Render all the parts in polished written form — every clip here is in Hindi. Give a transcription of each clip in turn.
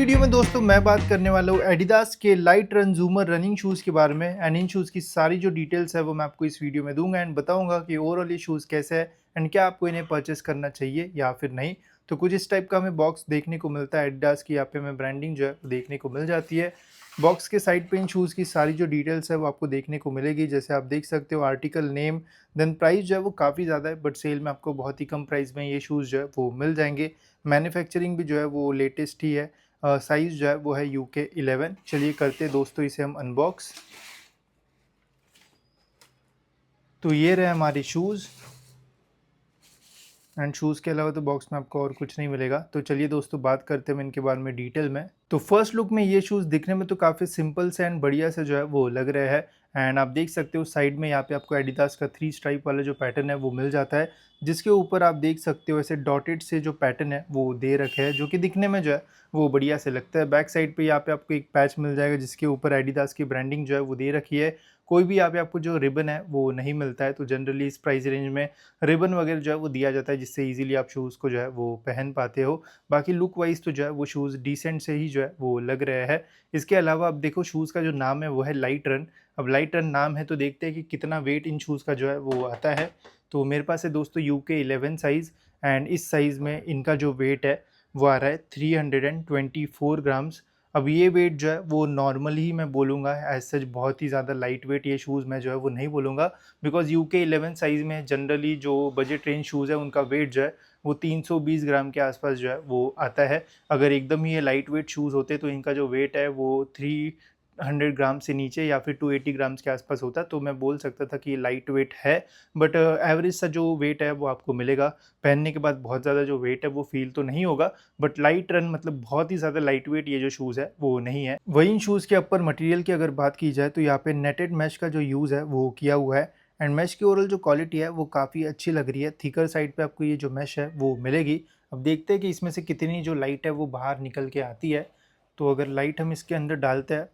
वीडियो में दोस्तों मैं बात करने वाला हूँ एडिडास के लाइट रन ज़ूमर रनिंग शूज़ के बारे में एंड इन शूज़ की सारी जो डिटेल्स है वो मैं आपको इस वीडियो में दूंगा एंड बताऊंगा कि ओवरऑल ये शूज़ कैसे है एंड क्या आपको इन्हें परचेस करना चाहिए या फिर नहीं। तो कुछ इस टाइप का हमें बॉक्स देखने को मिलता है एडिडास की, यहाँ पे हमें ब्रांडिंग जो है वो देखने को मिल जाती है। बॉक्स के साइड पे इन शूज़ की सारी जो डिटेल्स है वो आपको देखने को मिलेगी। जैसे आप देख सकते हो आर्टिकल नेम, देन प्राइस जो है वो काफ़ी ज़्यादा है बट सेल में आपको बहुत ही कम प्राइस में ये शूज़ जो है वो मिल जाएंगे। मैन्युफैक्चरिंग भी जो है वो लेटेस्ट ही है। साइज़ जो है वो है UK 11। चलिए करते हैं दोस्तों इसे हम अनबॉक्स। तो ये रहे हमारे शूज़ एंड शूज़ के अलावा तो बॉक्स में आपको और कुछ नहीं मिलेगा। तो चलिए दोस्तों बात करते हैं इनके बारे में डिटेल में। तो फर्स्ट लुक में ये शूज़ दिखने में तो काफ़ी सिंपल से एंड बढ़िया से जो है वो लग रहे हैं एंड आप देख सकते हो साइड में यहाँ पे आपको एडिडास का 3 स्ट्राइप वाला जो पैटर्न है वो मिल जाता है, जिसके ऊपर आप देख सकते हो ऐसे डॉटेड से जो पैटर्न है वो दे रखे हैं, जो कि दिखने में जो है वो बढ़िया से लगता है। बैक साइड पे यहाँ पे आपको एक पैच मिल जाएगा जिसके ऊपर एडिडास की ब्रांडिंग जो है वो दे रखी है। कोई भी यहाँ पे आपको जो रिबन है वो नहीं मिलता है, तो जनरली इस प्राइस रेंज में रिबन वगैरह जो है वो दिया जाता है जिससे इजीली आप शूज़ को जो है वो पहन पाते हो। बाकी लुक वाइज तो जो है वो शूज़ डिसेंट से ही जो है वो लग रहे हैं। इसके अलावा अब देखो शूज़ का जो नाम है वो है लाइट रन। अब लाइट रन नाम है तो देखते हैं कि कितना वेट इन शूज़ का जो है वो आता है। तो मेरे पास है दोस्तों UK 11 साइज़ एंड इस साइज़ में इनका जो वेट है वो आ रहा है 324 ग्राम्स। अब ये वेट जो है वो नॉर्मल ही मैं बोलूँगा, एज सच बहुत ही ज़्यादा लाइट वेट ये शूज़ मैं जो है वो नहीं बोलूँगा, बिकॉज़ UK 11 साइज़ में जनरली जो बजट रेंज शूज़ है उनका वेट जो है वो 320 ग्राम के आसपास जो है वो आता है। अगर एकदम ही ये लाइट वेट शूज़ होते तो इनका जो वेट है वो 300 ग्राम से नीचे या फिर 280 ग्राम्स के आसपास होता, तो मैं बोल सकता था कि ये लाइट वेट है। बट एवरेज सा जो वेट है वो आपको मिलेगा। पहनने के बाद बहुत ज़्यादा जो वेट है वो फील तो नहीं होगा, बट लाइट रन मतलब बहुत ही ज़्यादा लाइट वेट ये जो शूज़ है वो नहीं है। वही इन शूज़ के अपर मटेरियल की अगर बात की जाए तो यहाँ पे नेटेड मैश का जो यूज़ है वो किया हुआ है एंड मैश की ओवरऑल जो क्वालिटी है वो काफ़ी अच्छी लग रही है। थिकर साइड पे आपको ये जो मैश है वो मिलेगी। अब देखते हैं कि इसमें से कितनी जो लाइट है वो बाहर निकल के आती है। तो अगर लाइट हम इसके अंदर डालते हैं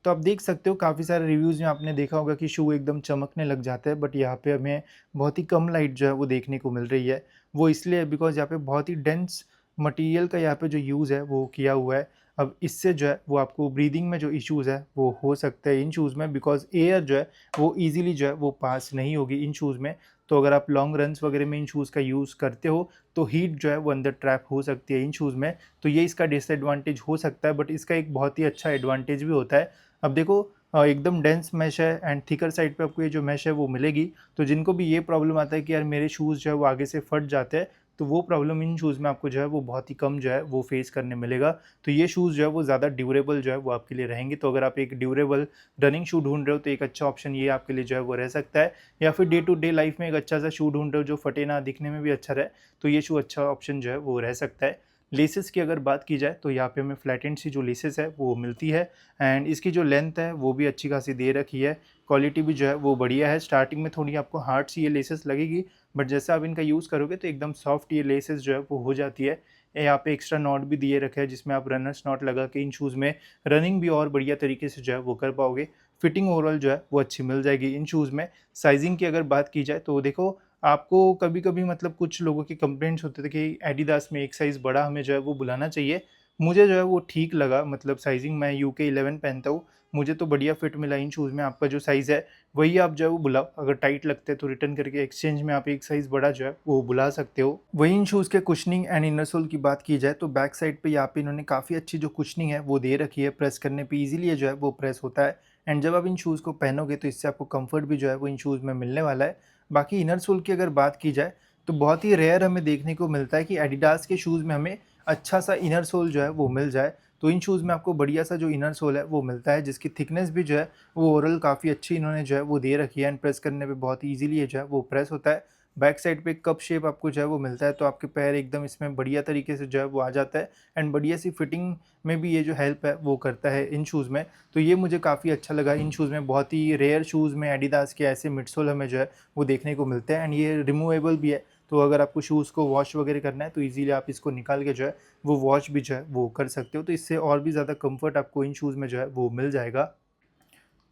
तो आप देख सकते हो काफ़ी सारे रिव्यूज़ में आपने देखा होगा कि शू एकदम चमकने लग जाता है, बट यहाँ पे हमें बहुत ही कम लाइट जो है वो देखने को मिल रही है। वो इसलिए बिकॉज़ यहाँ पे बहुत ही डेंस मटेरियल का यहाँ पे जो यूज़ है वो किया हुआ है। अब इससे जो है वो आपको ब्रीदिंग में जो इश्यूज़ है वो हो सकते हैं इन शूज़ में, बिकॉज़ एयर जो है वो ईज़िली जो है वो पास नहीं होगी इन शूज़ में। तो अगर आप लॉन्ग रन्स वगैरह में इन शूज़ का यूज़ करते हो तो हीट जो है वो अंदर ट्रैप हो सकती है इन शूज़ में। तो ये इसका डिसएडवांटेज हो सकता है, बट इसका एक बहुत ही अच्छा एडवांटेज भी होता है। अब देखो एकदम डेंस मैश है एंड थिकर साइड पे आपको ये जो मैश है वो मिलेगी। तो जिनको भी ये प्रॉब्लम आता है कि यार मेरे शूज़ जो है वो आगे से फट जाते हैं, तो वो प्रॉब्लम इन शूज़ में आपको जो है वो बहुत ही कम जो है वो फेस करने मिलेगा। तो ये शूज़ जो है वो ज़्यादा ड्यूरेबल जो है वो आपके लिए रहेंगे। तो अगर आप एक ड्यूरेबल रनिंग शू ढूंढ रहे हो तो एक अच्छा ऑप्शन ये आपके लिए जो है वो रह सकता है, या फिर डे टू डे लाइफ में एक अच्छा सा शू ढूंढ रहे हो जो फटे ना, दिखने में भी अच्छा रहे, तो ये शू अच्छा ऑप्शन जो है वो रह सकता है। लेसेस की अगर बात की जाए तो यहाँ पे हमें फ्लैटेंड सी जो लेसेस है वो मिलती है एंड इसकी जो लेंथ है वो भी अच्छी खासी दे रखी है। क्वालिटी भी जो है वो बढ़िया है। स्टार्टिंग में थोड़ी आपको हार्ड सी ये लेसेस लगेगी, बट जैसा आप इनका यूज़ करोगे तो एकदम सॉफ्ट ये लेसेस जो है वो हो जाती है। यहाँ पे एक्स्ट्रा नॉट भी दिए रखे हैं जिसमें आप रनर्स नॉट लगा के इन शूज़ में रनिंग भी और बढ़िया तरीके से जो है वो कर पाओगे। फिटिंग ओवरऑल जो है वो अच्छी मिल जाएगी इन शूज़ में। साइजिंग की अगर बात की जाए तो देखो आपको कभी-कभी मतलब कुछ लोगों के कंप्लेंट्स होते थे कि एडिडास में एक साइज़ बड़ा हमें जो है वो बुलाना चाहिए। मुझे जो है वो ठीक लगा, मतलब साइज़िंग मैं UK 11 पहनता हूँ, मुझे तो बढ़िया फिट मिला इन शूज़ में। आपका जो साइज़ है वही आप जो है वो बुलाओ, अगर टाइट लगते हैं तो रिटर्न करके एक्सचेंज में आप एक साइज़ बड़ा जो है वो बुला सकते हो। वही इन शूज़ के कुशनिंग एंड इनर सोल की बात की जाए तो बैक साइड पे यहाँ पे इन्होंने काफ़ी अच्छी जो कुशनिंग है वो दे रखी है। प्रेस करने पे ईज़िली ये जो है वो प्रेस होता है एंड जब आप इन शूज़ को पहनोगे तो इससे आपको कम्फर्ट भी जो है वो इन शूज़ में मिलने वाला है। बाकी इनर सोल की अगर बात की जाए तो बहुत ही रेयर हमें देखने को मिलता है कि एडिडास के शूज़ में हमें अच्छा सा इनर सोल जो है वो मिल जाए। तो इन शूज़ में आपको बढ़िया सा जो इनर सोल है वो मिलता है, जिसकी थिकनेस भी जो है वो ओवरऑल काफ़ी अच्छी इन्होंने जो है वो दे रखी है एंड प्रेस करने पे बहुत ईज़िली ये जो है वो प्रेस होता है। बैक साइड पे कप शेप आपको जो है वो मिलता है, तो आपके पैर एकदम इसमें बढ़िया तरीके से जो है वो आ जाता है एंड बढ़िया सी फिटिंग में भी ये जो हेल्प है वो करता है इन शूज़ में। तो ये मुझे काफ़ी अच्छा लगा इन शूज़ में। बहुत ही रेयर शूज़ में एडिडास के ऐसे मिडसोल हमें जो है वो देखने को मिलते हैं एंड ये रिमूवेबल भी है। तो अगर आपको शूज़ को वॉश वगैरह करना है तो ईज़िली आप इसको निकाल के जो है वो वॉश भी जो है वो कर सकते हो। तो इससे और भी ज़्यादा कम्फर्ट आपको इन शूज़ में जो है वो मिल जाएगा।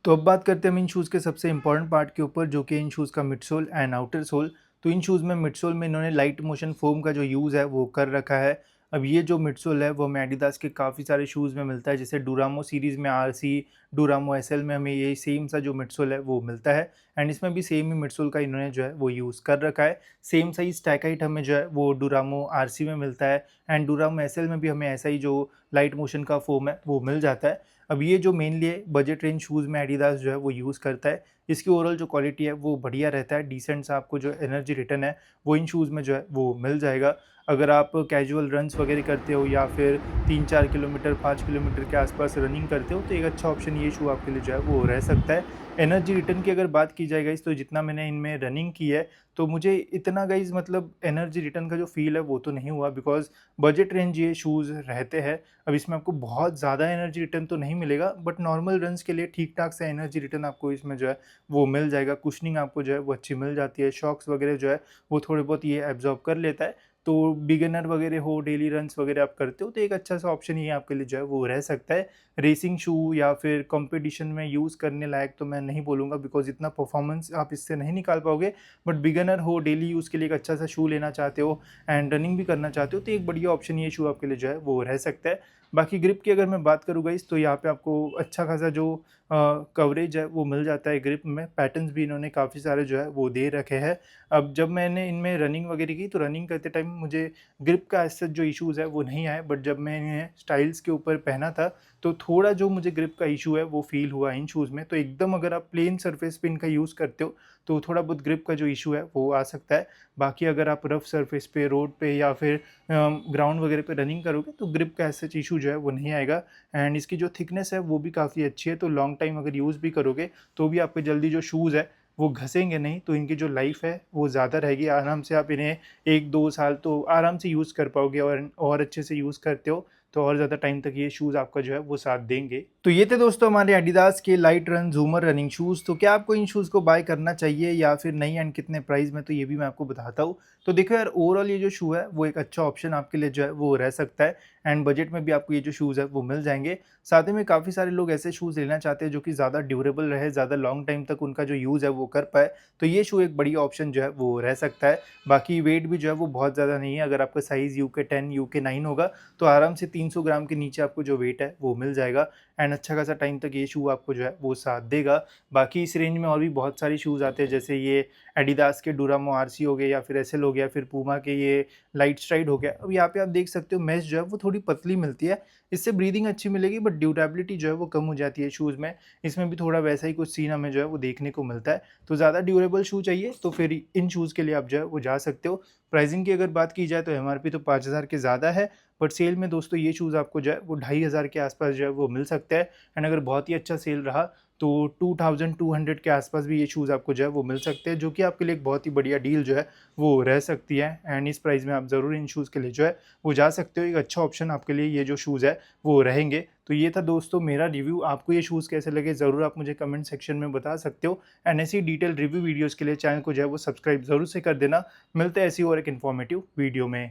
तो अब बात करते हैं हम इन शूज़ के सबसे इंपॉर्टेंट पार्ट के ऊपर, जो कि इन शूज़ का मिडसोल एंड आउटर सोल। तो इन शूज़ में मिडसोल में इन्होंने लाइट मोशन फोम का जो यूज़ है वो कर रखा है। अब ये जो मिडसोल है वो हमें एडिडास के काफ़ी सारे शूज़ में मिलता है, जैसे डुरामो सीरीज़ में आरसी, डुरामो एसएल में हमें ये सेम सा जो मिडसोल है वो मिलता है एंड इसमें भी सेम ही मिडसोल का इन्होंने जो है वो यूज़ कर रखा है। सेम साइज़ टैग हाइट हमें जो है वो डुरामो आरसी में मिलता है एंड डुरामो एसएल में भी हमें ऐसा ही जो लाइट मोशन का फ़ोम है वो मिल जाता है। अब ये जो मेनली बजट रेंज शूज़ में एडिडास जो है वो यूज़ करता है, इसकी ओवरऑल जो क्वालिटी है वो बढ़िया रहता है, डिसेंट सा आपको जो एनर्जी रिटर्न है वो इन शूज़ में जो है वो मिल जाएगा। अगर आप कैजुअल रन्स वगैरह करते हो या फिर 3-4 किलोमीटर 5 किलोमीटर के आसपास रनिंग करते हो तो एक अच्छा ऑप्शन ये शू आपके लिए जो है वो रह सकता है। एनर्जी रिटर्न की अगर बात की जाए गाइज़ तो जितना मैंने इनमें रनिंग की है तो मुझे इतना गाइज़ मतलब एनर्जी रिटर्न का जो फ़ील है वो तो नहीं हुआ, बिकॉज़ बजट रेंज ये शूज़ रहते हैं। अब इसमें आपको बहुत ज़्यादा एनर्जी रिटर्न तो नहीं मिलेगा बट नॉर्मल रन्स के लिए ठीक-ठाक सा एनर्जी रिटर्न आपको इसमें जो है वो मिल जाएगा। कुशनिंग आपको जो है वो अच्छी मिल जाती है, शॉक्स वगैरह जो है वो थोड़े बहुत ये एब्ज़ॉर्ब कर लेता है। तो बिगिनर वगैरह हो, डेली रन्स वगैरह आप करते हो तो एक अच्छा सा ऑप्शन ये आपके लिए जो है वो रह सकता है। रेसिंग शू या फिर कंपटीशन में यूज़ करने लायक तो मैं नहीं बोलूँगा, बिकॉज़ इतना परफॉर्मेंस आप इससे नहीं निकाल पाओगे। बट बिगिनर हो, डेली यूज़ के लिए एक अच्छा सा शू लेना चाहते हो एंड रनिंग भी करना चाहते हो तो एक बढ़िया ऑप्शन ये शू आपके लिए जो है वो रह सकता है। बाकी ग्रिप की अगर मैं बात करूँ गाइस तो यहाँ पे आपको अच्छा खासा जो कवरेज है वो मिल जाता है ग्रिप में। पैटर्न्स भी इन्होंने काफ़ी सारे जो है वो दे रखे हैं। अब जब मैंने इनमें रनिंग वगैरह की तो रनिंग करते टाइम मुझे ग्रिप का एज़ सच जो इश्यूज़ है वो नहीं आए, बट जब मैंने स्टाइल्स के ऊपर पहना था तो थोड़ा जो मुझे ग्रिप का इश्यू है वो फ़ील हुआ इन शूज़ में। तो एकदम अगर आप प्लेन सरफेस पे इनका यूज़ करते हो तो थोड़ा बहुत ग्रिप का जो इश्यू है वो आ सकता है। बाकी अगर आप रफ सरफेस पे, रोड पे या फिर ग्राउंड वगैरह पे रनिंग करोगे तो ग्रिप का एज़ सच इश्यू जो है वो नहीं आएगा एंड इसकी जो थिकनेस है वो भी काफ़ी अच्छी है। तो लॉन्ग टाइम अगर यूज़ भी करोगे तो भी आपके जल्दी जो शूज़ है वो घसेंगे नहीं, तो इनकी जो लाइफ़ है वो ज़्यादा रहेगी। आराम से आप इन्हें 1-2 साल तो आराम से यूज़ कर पाओगे और अच्छे से यूज़ करते हो तो और ज़्यादा टाइम तक ये शूज़ आपका जो है वो साथ देंगे। तो ये थे दोस्तों हमारे एडिडास के लाइट रन ज़ूमर रनिंग शूज़। तो क्या आपको इन शूज़ को बाय करना चाहिए या फिर नहीं एंड कितने प्राइस में, तो ये भी मैं आपको बताता हूँ। तो देखो यार, ओवरऑल ये जो शू है वो एक अच्छा ऑप्शन आपके लिए जो है वो रह सकता है एंड बजट में भी आपको ये जो शूज़ है वो मिल जाएँगे। साथ ही में काफ़ी सारे लोग ऐसे शूज़ लेना चाहते हैं जो कि ज़्यादा ड्यूरेबल रहे, ज़्यादा लॉन्ग टाइम तक उनका जो यूज़ है वो कर पाए, तो ये शू एक बढ़िया ऑप्शन जो है वो रह सकता है। बाकी वेट भी जो है वो बहुत ज़्यादा नहीं है, अगर आपका साइज़ यूके 10 यूके 9 होगा तो आराम से 300 ग्राम के नीचे आपको जो वेट है वो मिल जाएगा एंड अच्छा खासा टाइम तक ये शू आपको जो है वो साथ देगा। बाकी इस रेंज में और भी बहुत सारे शूज़ आते हैं, जैसे ये एडिडास के डुरामो आरसी हो गए या फिर एसएल हो गया, फिर पूमा के ये लाइट स्ट्राइड हो गया। अब यहाँ पे आप देख सकते हो मेश जो है वो थोड़ी पतली मिलती है, इससे ब्रीदिंग अच्छी मिलेगी बट ड्यूरेबिलिटी जो है वो कम हो जाती है शूज़ में। इसमें भी थोड़ा वैसा ही कुछ सीन हमें जो है वो देखने को मिलता है। तो ज़्यादा ड्यूरेबल शू चाहिए तो फिर इन शूज़ के लिए आप जो है वो जा सकते हो। प्राइसिंग की अगर बात की जाए तो एमआरपी तो 5000 के ज़्यादा है, बट सेल में दोस्तों ये शूज़ आपको जो है वो 2500 के आसपास जो है वो मिल सकता है एंड अगर बहुत ही अच्छा सेल रहा तो 2200 के आसपास भी ये शूज़ आपको जो है वो मिल सकते हैं, जो कि आपके लिए एक बहुत ही बढ़िया डील जो है वो रह सकती है एंड इस प्राइस में आप ज़रूर इन शूज़ के लिए जो है वो जा सकते हो। एक अच्छा ऑप्शन आपके लिए ये जो शूज़ है वो रहेंगे। तो ये था दोस्तों मेरा रिव्यू। आपको ये शूज़ कैसे लगे ज़रूर आप मुझे कमेंट सेक्शन में बता सकते हो एंड ऐसी डिटेल रिव्यू वीडियोज़ के लिए चैनल को जो है वो सब्सक्राइब ज़रूर से कर देना। मिलते हैं ऐसी और एक इन्फॉर्मेटिव वीडियो में।